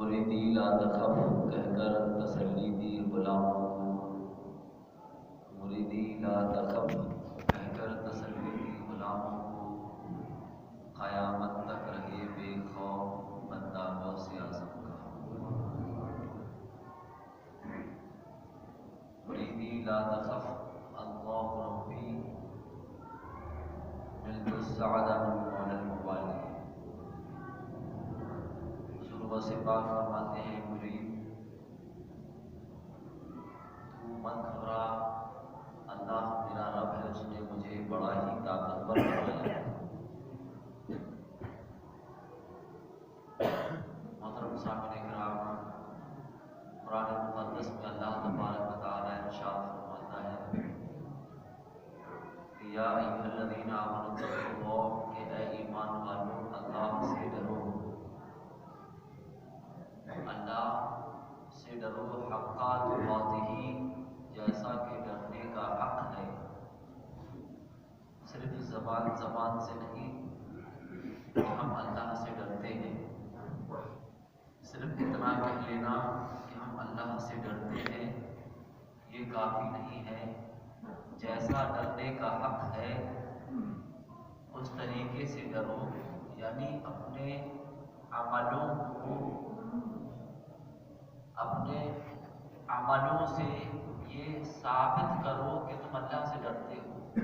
مریدی لا تخف کہہ کر تسلی دی غلاموں کو، مریدی لا تخف کہہ کر تسلی دی غلاموں کو، قیامت تک رہے بے خوف بندہ غوث اعظم کا۔ مریدی لا تخف اللہ ربی ملت السعد من مولا المبالی۔ شروع سے پاک فرماتے ہیں مرید تو مت گھبرا، اللہ میرا رب ہے، اس نے مجھے بڑا ہی طاقتور بنایا۔ محترم سامعین کرام، قرآن مقدس میں اللہ تبارک و تعالی ارشاد فرماتا ہے کہ یا ایھا الذین آمنوا اتقوا اللہ، کہ اے ایمان والو اللہ سے ڈرو، اللہ سے ڈرو، حق تقاتہ، جیسا کہ ڈرنے کا حق ہے۔ صرف زبان سے نہیں کہ ہم اللہ سے ڈرتے ہیں، صرف اتنا کہہ لینا کہ ہم اللہ سے ڈرتے ہیں یہ کافی نہیں ہے۔ جیسا ڈرنے کا حق ہے اس طریقے سے ڈرو، یعنی اپنے عملوں سے یہ ثابت کرو کہ تم اللہ سے ڈرتے ہو،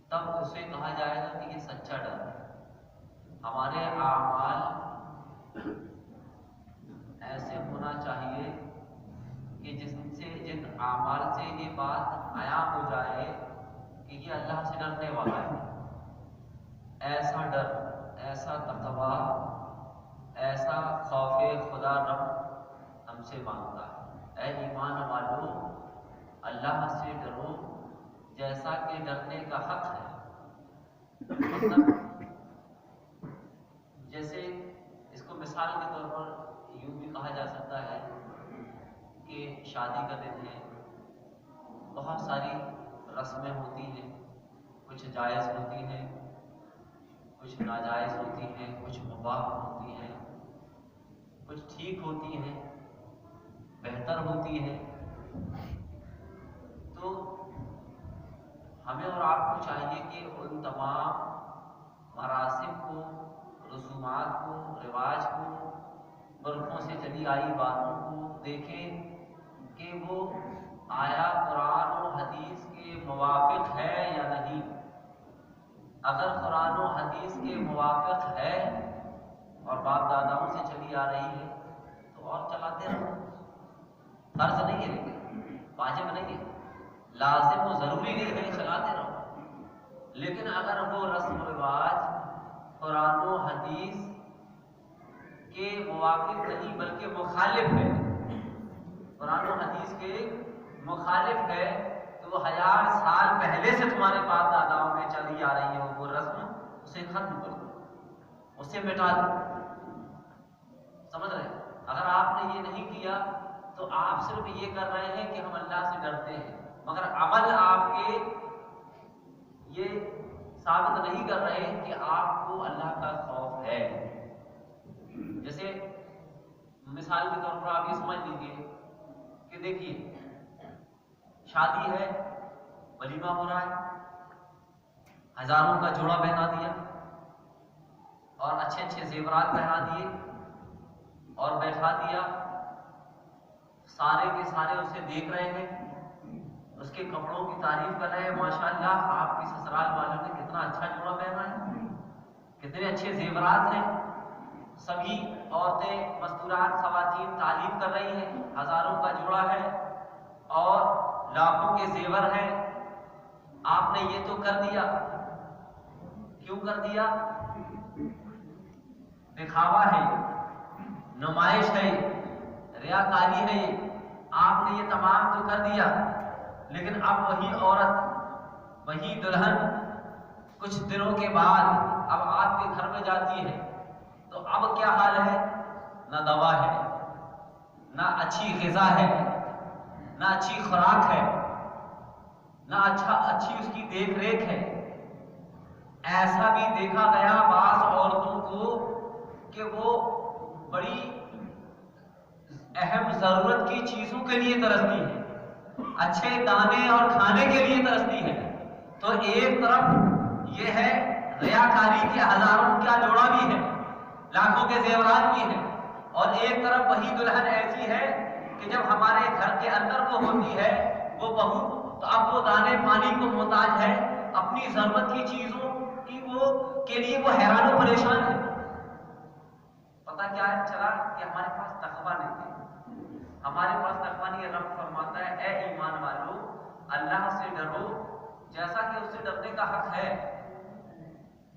تب اسے کہا جائے گا کہ یہ سچا ڈر ہے۔ ہمارے اعمال ایسے ہونا چاہیے کہ جن اعمال سے یہ بات عیاں ہو جائے کہ یہ اللہ سے ڈرنے والا ہے۔ ایسا ڈر، ایسا تقویٰ، ایسا خوف خدا رب ہم سے مانگتا ہے۔ اے ایمان والو اللہ سے ڈرو جیسا کہ ڈرنے کا حق ہے۔ مطلب جیسے اس کو مثال کے طور پر یوں بھی کہا جا سکتا ہے کہ شادی کا دن ہے، بہت ساری رسمیں ہوتی ہیں، کچھ جائز ہوتی ہیں، کچھ ناجائز ہوتی ہیں، کچھ مباح ہوتی ہیں، کچھ ٹھیک ہوتی ہیں، بہتر ہوتی ہیں۔ تو ہمیں اور آپ کو چاہیے کہ ان تمام مراسم کو، رسومات کو، رواج کو، برسوں سے چلی آئی باتوں کو دیکھیں کہ وہ آیا قرآن و حدیث کے موافق ہے یا نہیں۔ اگر قرآن و حدیث کے موافق ہے اور باپ داداؤں سے چلی آ رہی ہے تو اور چلاتے رہو، فرض نہیں ہے، لیکن واجب نہیں ہے، لازم و ضروری نہیں ہے، چلاتے رہو۔ لیکن اگر وہ رسم و رواج قرآن و حدیث کے موافق نہیں بلکہ مخالف ہے، قرآن و حدیث کے مخالف ہے، تو وہ 1000 سال پہلے سے تمہارے باپ داداؤں میں چلی آ رہی ہو وہ رسم، اسے ختم کر دو، اسے مٹا دو۔ سمجھ رہے ہیں؟ اگر آپ نے یہ نہیں کیا تو آپ صرف یہ کر رہے ہیں کہ ہم اللہ سے ڈرتے ہیں، مگر عمل آپ کے یہ ثابت نہیں کر رہے کہ آپ کو اللہ کا خوف ہے۔ جیسے مثال کے طور پر آپ یہ سمجھ لیجیے کہ دیکھیے شادی ہے، ولیمہ ہو رہا ہے، ہزاروں کا جوڑا پہنا دیا اور اچھے اچھے زیورات پہنا دیے اور بیٹھا دیا، سارے کے سارے اسے دیکھ رہے ہیں، اس کے کپڑوں کی تعریف کر رہے ہیں، ماشاءاللہ آپ کی سسرال والوں نے کتنا اچھا جوڑا پہنا ہے، کتنے اچھے زیورات ہیں۔ سبھی عورتیں، مستورات خواتین تعریف کر رہی ہیں، ہزاروں کا جوڑا ہے اور لاکھوں کے زیور ہیں۔ آپ نے یہ تو کر دیا، کیوں کر دیا؟ دکھاوا ہے، نمائش ہے، ریاکاری ہے۔ آپ نے یہ تمام تو کر دیا، لیکن اب وہی عورت، وہی دلہن کچھ دنوں کے بعد اب آپ کے گھر میں جاتی ہے تو اب کیا حال ہے؟ نہ دوا ہے، نہ اچھی غذا ہے، نہ اچھی خوراک ہے، نہ اچھی اس کی دیکھ ریکھ ہے۔ ایسا بھی دیکھا گیا بعض عورتوں کو کہ وہ بڑی اہم ضرورت کی چیزوں کے لیے ترستی ہے، اچھے دانے اور کھانے کے لیے ترستی ہے، تو ایک طرف یہ ہے ریاکاری کے ہزاروں کا جوڑا بھی ہے، لاکھوں کے زیورات بھی ہیں، اور ایک طرف وہی دلہن ایسی ہے کہ جب ہمارے گھر کے اندر وہ ہوتی ہے وہ بہو، تو اب وہ دانے پانی کو محتاج ہے، اپنی ضرورت کی چیزوں کی کے لیے وہ حیران و پریشان ہے۔ پتہ کیا ہے چلا کہ ہمارے پاس تقویٰ نہیں ہے، ہمارے پاس تقویٰ نہیں ہے۔ رب فرماتا ہے اے ایمان والو اللہ سے ڈرو جیسا کہ اس سے ڈرنے کا حق ہے،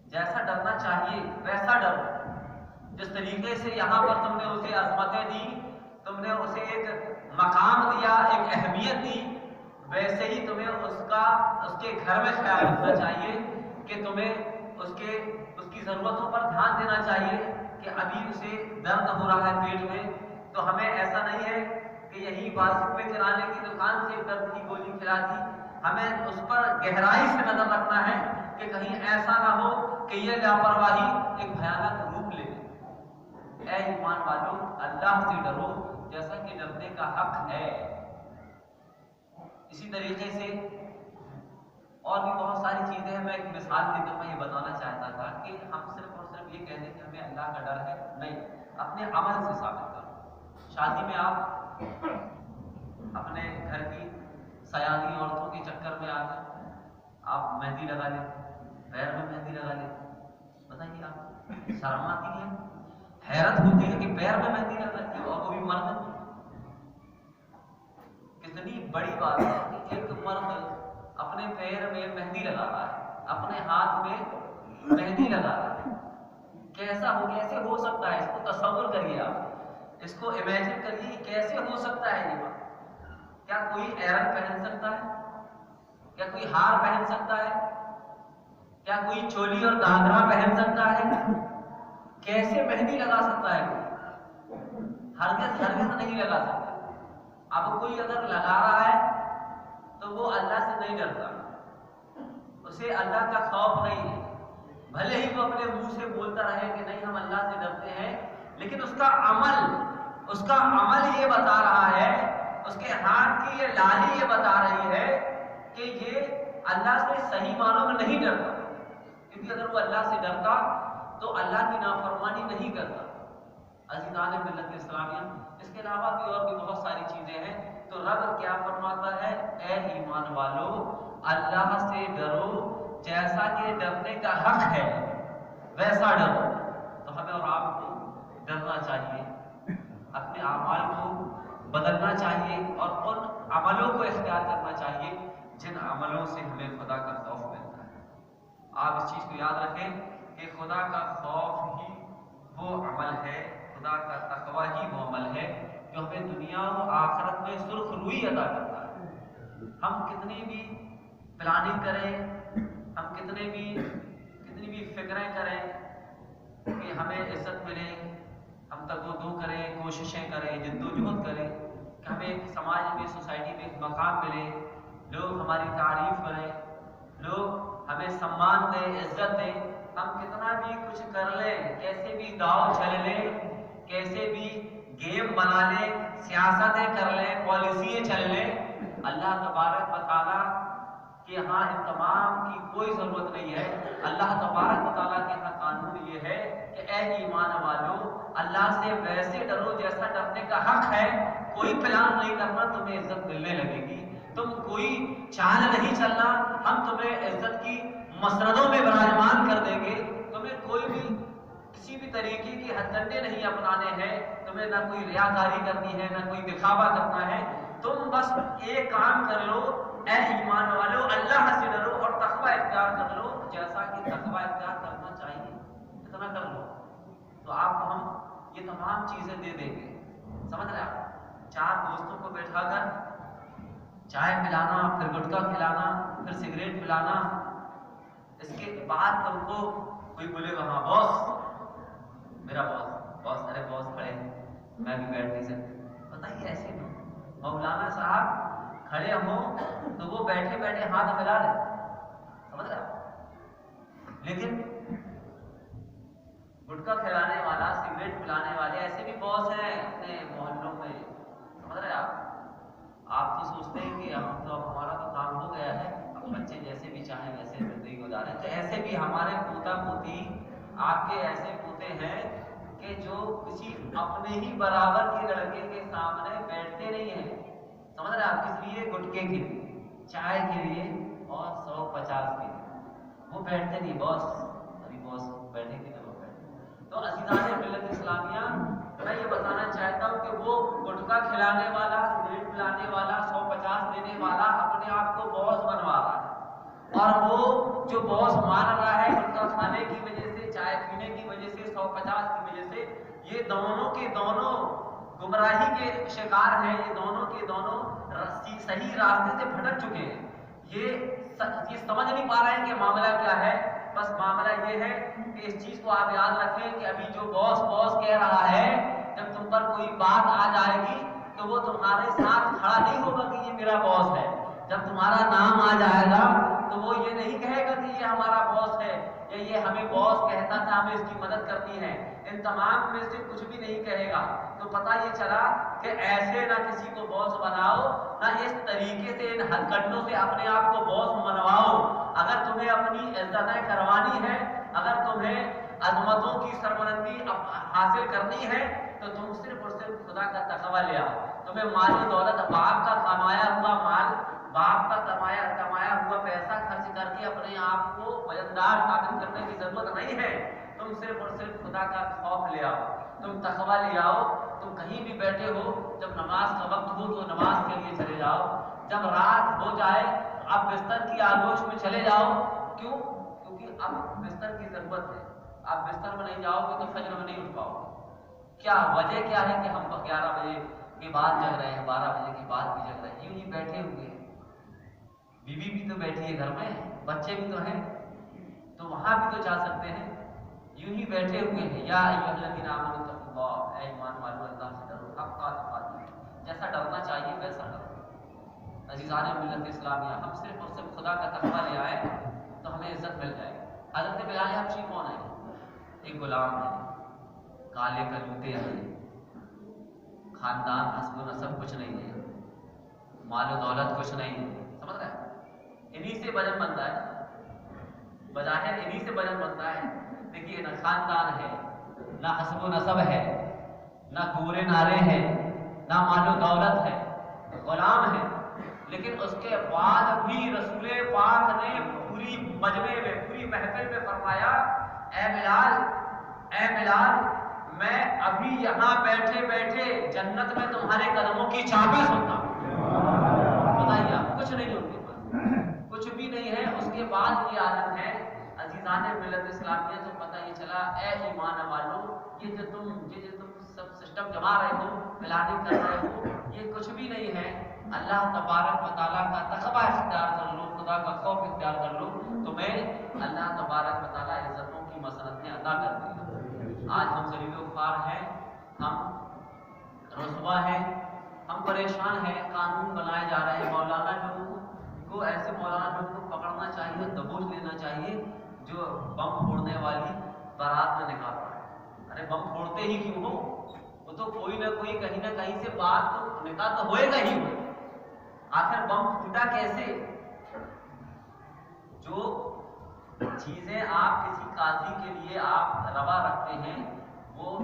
جیسا ڈرنا چاہیے ویسا ڈرو۔ جس طریقے سے یہاں پر تم نے اسے عظمتیں دی، تم نے اسے ایک مقام دیا، ایک اہمیت دی، ویسے ہی تمہیں اس کے گھر میں خیال رکھنا چاہیے کہ تمہیں اس کی ضرورتوں پر دھیان دینا چاہیے کہ ابھی اسے درد ہو رہا ہے پیٹ میں، تو ہمیں ایسا نہیں ہے کہ یہی بازو میں کرانے کی دکان سے درد کی گولی کھلا دی، ہمیں اس پر گہرائی سے نظر رکھنا ہے کہ کہیں ایسا نہ ہو کہ یہ لاپرواہی ایک بھیانک روپ لے۔ اے ایمان والو اللہ سے ڈرو جیسا کہ ڈرنے کا حق ہے۔ اسی طریقے سے اور بھی بہت ساری چیزیں ہیں، میں ایک مثال دے کر میں یہ بتانا چاہتا تھا کہ ہم صرف اور صرف یہ کہہ دیں کہ ہمیں اللہ کا ڈر ہے، نہیں، اپنے عمل سے ثابت کرو۔ شادی میں آپ اپنے گھر کی سیانی عورتوں کے چکر میں آ کر آپ مہندی لگا لیں، پیر میں مہندی لگا لیں، بتائیے آپ شرم آتی ہے، حیرت ہوتی ہے کہ پیر میں مہندی لگاتی ہو اور وہ بھی مرد۔ کتنی بڑی بات ہے کہ ایک مرد اپنے پیر میں مہندی لگا رہا ہے، اپنے ہاتھ میں مہندی لگا رہا ہے۔ کیسے ہو سکتا ہے؟ اس کو تصور کریے، آپ اس کو امیجن کریے، کیسے ہو سکتا ہے یہ بات؟ کیا کوئی ایرن پہن سکتا ہے؟ کیا کوئی ہار پہن سکتا ہے؟ کیا کوئی چولی اور گھاگھرا پہن سکتا ہے؟ کیسے مہندی لگا سکتا ہے کوئی؟ ہرگز نہیں لگا سکتا۔ اب کوئی اگر لگا رہا ہے تو وہ اللہ سے نہیں ڈرتا، اسے اللہ کا خوف نہیں ہے، بھلے ہی وہ اپنے منہ سے بولتا رہے کہ نہیں ہم اللہ سے ڈرتے ہیں، لیکن اس کا عمل یہ بتا رہا ہے، اس کے ہاتھ کی یہ لالی یہ بتا رہی ہے کہ یہ اللہ سے صحیح معنوں میں نہیں ڈرتا، کیونکہ اگر وہ اللہ سے ڈرتا تو اللہ کی نافرمانی نہیں کرتا۔ عزیزان ملت اسلامیہ، اس کے علاوہ بھی اور بھی بہت ساری چیزیں ہیں، تو رب کیا فرماتا ہے؟ اے ایمان والو اللہ سے ڈرو جیسا کہ ڈرنے کا حق ہے ویسا ڈرو۔ تو ہمیں اور آپ کو ڈرنا چاہیے، اپنے اعمال کو بدلنا چاہیے اور ان عملوں کو اختیار کرنا چاہیے جن عملوں سے ہمیں خدا کا خوف ملتا ہے۔ آپ اس چیز کو یاد رکھیں کہ خدا کا خوف ہی وہ عمل ہے، خدا کا تقویٰ ہی وہ عمل ہے جو ہمیں دنیا و آخرت میں سرخ روئی عطا کرتا ہے۔ ہم کتنی بھی پلاننگ کریں، ہم کتنی بھی فکریں کریں کہ ہمیں عزت ملے، ہم تگ کریں، کوششیں کریں، جدوجہد کریں کہ ہمیں سماج میں، سوسائٹی میں ایک مقام ملے، لوگ ہماری تعریف کریں، لوگ ہمیں سمان دیں، عزت دیں، ہم کتنا بھی کچھ کر لیں، کیسے بھی داؤ چل لیں، کیسے بھی گیم بنا لیں، سیاستیں کر لیں، پالیسیاں چل لیں، اللہ تبارک و تعالیٰ کہ ہاں ان تمام کی کوئی ضرورت نہیں ہے۔ اللہ تبارک و تعالیٰ کے ہاں قانون یہ ہے کہ اے ایمان والو اللہ سے ویسے ڈرو جیسا ڈرنے کا حق ہے۔ کوئی پلان نہیں کرنا، تمہیں عزت ملنے لگے گی، تم کوئی چال نہیں چلنا، ہم تمہیں عزت کی مسندوں میں براجمان کر دیں گے، تمہیں کوئی بھی کسی بھی طریقے کی ہتھ کنڈے نہیں اپنانے ہیں، تمہیں نہ کوئی ریاکاری کرنی ہے، نہ کوئی دکھاوا کرنا ہے، تم بس ایک کام کر لو، اے ایمان والو اللہ سے ڈرو اور تقویٰ اختیار کر لو جیسا کہ تقویٰ اختیار کرنا چاہیے، اتنا کر لو تو آپ کو ہم یہ تمام چیزیں دے دیں گے۔ سمجھ رہے آپ؟ 4 دوستوں کو بیٹھا کر چائے پلانا، پھر گٹکا کھلانا، پھر سگریٹ پلانا، اس کے بعد تم کو کوئی بولے گا ہاں باس، میرا باس، ارے باس کھڑے ہیں میں بھی بیٹھ نہیں سکتی، بتائیے ایسے مولانا صاحب کھڑے ہوں تو وہ بیٹھے بیٹھے ہاتھ ملا لیں، سمجھ رہے آپ؟ لیکن گٹکا کھلانے والا، سگریٹ پلانے والے ایسے دیدار ہے. تو ایسے بھی ہمارے پوتا پوتی آپ کے ایسے پوتے ہیں کہ جو کسی اپنے ہی برابر کے لڑکے کے سامنے بیٹھتے نہیں ہیں. سمجھ رہے آپ؟ کس لیے؟ گٹکے کے لیے، چائے کے لیے اور 150 کے لیے وہ بیٹھتے نہیں. باس ابھی باس بیٹھے کہ وہ بیٹھے. تو عزیزان ملت اسلامیہ، میں یہ بتانا چاہتا ہوں کہ وہ گٹکا کھلانے والا، سگریٹ پلانے والا، 150 دینے والا اپنے آپ کو باس بنوا رہا ہے، اور وہ جو باس مان رہا ہے گٹکا کھانے کی وجہ سے، چائے پینے کی وجہ سے، 150 کی وجہ سے، یہ دونوں کے دونوں گمراہی کے شکار ہیں. یہ دونوں کے دونوں صحیح راستے سے بھٹک چکے ہیں. یہ سمجھ نہیں پا رہے ہیں کہ معاملہ کیا ہے. بس معاملہ یہ ہے کہ اس چیز کو آپ یاد رکھیں کہ ابھی جو باس باس کہہ رہا ہے، جب تم پر کوئی بات آ جائے گی تو وہ تمہارے ساتھ کھڑا نہیں ہوگا کہ یہ میرا باس ہے. جب تمہارا نام آ جائے گا تو وہ یہ نہیں کہے گا کہ یہ ہمارا باس ہے یا یہ ہمیں باس کہتا تھا، ہمیں اس کی مدد کرنی ہے. ان تمام میں سے کچھ بھی نہیں کہے گا. تو پتہ یہ چلا کہ ایسے نہ کسی کو باس بناؤ، نہ اس طریقے سے ان ہتھ کنڈوں سے اپنے آپ کو باس منواؤ. اگر تمہیں اپنی عزتیں کروانی ہے، اگر تمہیں عظمتوں کی سربلندی حاصل کرنی ہے، تو تم صرف اور صرف خدا کا تقوی لے آؤ. تمہیں مال و دولت، باپ کا کمایا ہوا مال، باپ کا کمایا ہوا پیسہ خرچ کر کے اپنے آپ کو وزندار ثابت کرنے کی ضرورت نہیں ہے. تم صرف اور صرف خدا کا خوف لے آؤ، تم تقوی لے آؤ. تم کہیں بھی بیٹھے ہو، جب نماز کا وقت ہو تو نماز کے لیے چلے جاؤ. جب رات ہو جائے اب بستر کی آغوش میں چلے جاؤ. کیوں؟ کیونکہ اب بستر کی ضرورت ہے. آپ بستر میں نہیں جاؤ گے تو فجر میں نہیں اٹھ پاؤ گے. کیا وجہ کیا ہے کہ ہم 11 بجے کے بعد جگ رہے ہیں، 12 بجے کے بعد بھی جگ رہے ہیں؟ یوں ہی بیٹھے ہوئے ہیں. بیوی بھی تو بیٹھی ہے گھر میں، بچے بھی تو ہیں، تو وہاں بھی تو جا سکتے ہیں. یوں ہی بیٹھے ہوئے ہیں. یا ایھا الذین آمنوا اتقوا اللہ، اے ایمان والو اللہ سے ڈرو، حق تقاۃ، جیسا ڈرنا چاہیے ویسا ڈرو. عزیزان ملت اسلامیہ، ہم صرف اور صرف خدا کا تقویٰ لے آئے تو ہمیں عزت مل جائے گی. حضرت بلال حبشی کون ہے؟ ایک غلام ہے، کالے کلوتے ہیں، خاندان حسب و نسب کچھ نہیں ہے، مال و دولت کچھ نہیں ہے. سمجھ رہے ہیں؟ انہی سے وزن بنتا ہے، بظاہر انہی سے وزن بنتا ہے. دیکھیے، نہ خاندان ہے، نہ حسب و نسب ہے، نہ گورے نارے ہیں، نہ مال و دولت ہے، غلام ہے. لیکن اس کے بعد بھی رسول پاک نے پوری مجمع میں، پوری محفل میں فرمایا، اے بلال، اے بلال، میں ابھی یہاں بیٹھے بیٹھے جنت میں تمہارے قدموں کی چاپیں سنتا ہوں. بتائیے آپ، کچھ نہیں ان کے پاس، کچھ بھی نہیں ہے. اس کے بعد یہ عالم ہے. عزیزان ملت اسلامیہ، تو پتہ یہ چلا، اے ایمان والو، یہ جو تم سب سسٹم جما رہے ہو، پلاننگ کر رہے ہو، یہ کچھ بھی نہیں ہے. اللہ تبارک و تعالیٰ کا تقویٰ اختیار کر لو، خدا کا خوف اختیار کر لو، تمہیں اللہ تبارک و تعالیٰ عزتوں کی مسنتیں عطا کر دے گا. آج ہم ذلیل و خوار ہیں، ہم رسوا ہیں، ہم پریشان ہیں. قانون بنائے جا رہے ہیں. مولانا لوگوں کو، ایسے مولانا لوگوں کو پکڑنا چاہیے، دبوچ لینا چاہیے جو بم پھوڑنے والی بارات میں نکال رہا ہے. ارے بم پھوڑتے ہی کیوں ہو؟ وہ تو کوئی نہ کوئی کہیں نہ کہیں سے بات تو نکاح تو ہوئے گا ہی. آخر بم پھوٹا کیسے؟ جو چیزیں آپ کسی قاضی کے لیے آپ روا رکھتے ہیں، وہ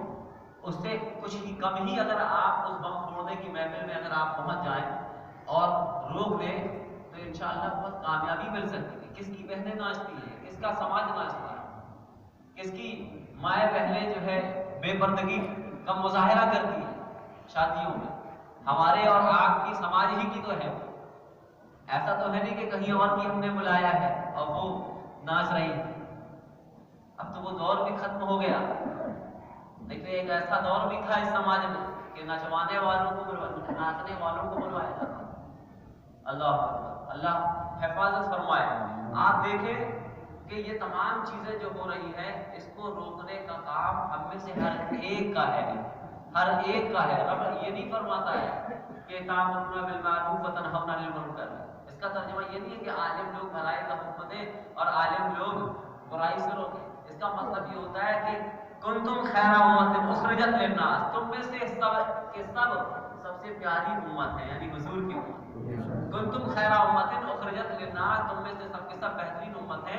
اس سے کچھ ہی کم ہی اگر آپ اس بم پھوڑنے کی محفل میں اگر آپ پہنچ جائیں اور روک دیں تو انشاءاللہ بہت کامیابی مل سکتی ہے. کس کی بہنیں ناچتی ہیں، کس کا سماج ناچتا ہے، کس کی مائیں بہنیں جو ہے بے پردگی کا مظاہرہ کرتی ہیں شادیوں میں. ہمارے اور آپ کی سماج ہی کی تو ہے. ایسا تو ہے نہیں کہ کہیں اور کی ہم نے بلایا ہے اور وہ ناچ رہی ہے. اب تو وہ دور بھی ختم ہو گیا. لیکن ایک ایسا دور بھی تھا اس سماج میں کہ نچوانے والوں کو بلوایا، ناچنے والوں کو بلوایا جاتا. اللہ اللہ حفاظت فرمائے. آپ دیکھیں کہ یہ تمام چیزیں جو ہو رہی ہیں، اس کو روکنے کا کام ہم میں سے ہر ایک کا ہے، ہر ایک کا ہے. رب یہ نہیں فرماتا ہے کہ تأمرون بالمعروف وتنہون عن المنکر. اس کا ترجمہ یہ نہیں ہے کہ عالم لوگ بھلائی کا حکم دیں اور عالم لوگ برائی سے روکیں. اس کا مطلب یہ ہوتا ہے کہ کنتم خیر امت اخرجت للناس، تم میں سے سب سے پیاری امت ہے، یعنی حضور کی امت. کنتم خیر امت اخرجت للناس، تم میں سے سب کے سب بہترین امت ہے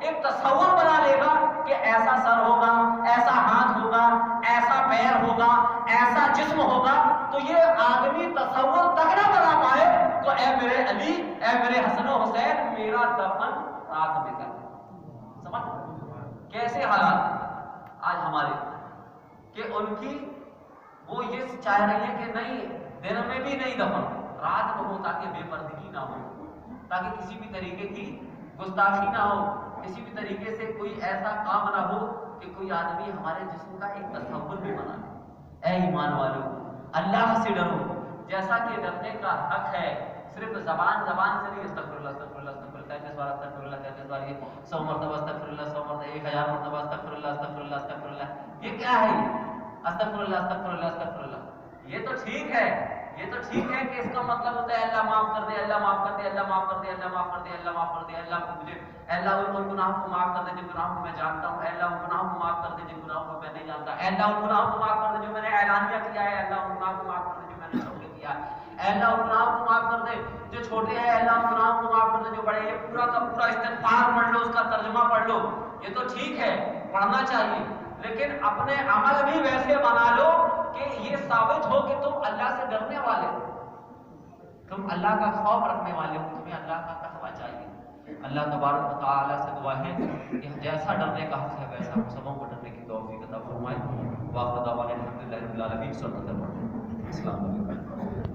ایک تصور بنا لے گا کہ ایسا سر ہوگا، ایسا ہاتھ ہوگا، ایسا پیر ہوگا، ایسا جسم ہوگا، تو یہ آدمی تصور تک نہ بنا پائے تو اے میرے علی، اے میرے حسن و حسین، میرا دفن رات میں کر دے۔ سمجھ کیسے حالات آج ہمارے کہ ان کی وہ یہ چاہ رہی ہے کہ نہیں دن میں بھی نہیں دفن، رات کو ہو تاکہ بے پردگی نہ ہو، تاکہ کسی بھی طریقے کی گستاخی نہ ہو، کسی بھی طریقے سے کوئی ایسا کام نہ ہو کہ کوئی آدمی ہمارے جسم کا ایک تصور بھی بنا لے۔ اے ایمان والو، اللہ سے ڈرو جیسا کہ ڈرنے کا حق ہے، صرف زبان سے نہیں استغفر اللہ استغفر اللہ استغفر اللہ 33 بار استغفر اللہ 33 بار، یہ 100 مرتبہ استغفر اللہ 100 مرتبہ 1000 مرتبہ استغفر اللہ استغفر اللہ استغفر اللہ، یہ کیا ہے؟ استغفر اللہ استغفر اللہ استغفر اللہ، یہ تو ٹھیک ہے، یہ تو ٹھیک ہے کہ اس کا مطلب ہوتا ہے اللہ معاف کر دے، اللہ معاف کر دے، اللہ معاف کر دے، اللہ معاف کر دے، اللہ معاف کر دے، اللہ کو مجھے، اللہ ان گناہوں کو معاف کر دے جن گناہوں کو میں جانتا ہوں، اللہ ان گناہوں کو معاف کر دے جن گناہوں کو میں نہیں جانتا، اللہ ان گناہوں کو معاف کر دے جو میں نے اعلانیہ کیا ہے، اللہ ان گناہوں کو معاف کر دے جو میں نے چھوٹے کیا ہے، اللہ ان گناہوں کو معاف کر دے جو چھوٹے ہیں، اللہ ان گناہوں کو معاف کر دے جو بڑے۔ یہ پورا کا پورا استغفار پڑھ لو، اس کا ترجمہ پڑھ لو، یہ تو ٹھیک ہے پڑھنا چاہیے، لیکن اپنے عمل بھی ویسے بنا لو کہ یہ ثابت ہو کہ تم اللہ سے ڈرنے والے ہو، تم اللہ کا خوف رکھنے والے ہو، تمہیں اللہ کا تقویٰ چاہیے۔ اللہ تبارک و تعالیٰ سے دعا ہے کہ جیسا ڈرنے کا حق ہے ویسا ہم سبوں کو ڈرنے کی توفیق عطا فرمائے۔ واخر دعوانا الحمدللہ رب العالمین، صلی اللہ علیہ وسلم۔ السلام علیکم۔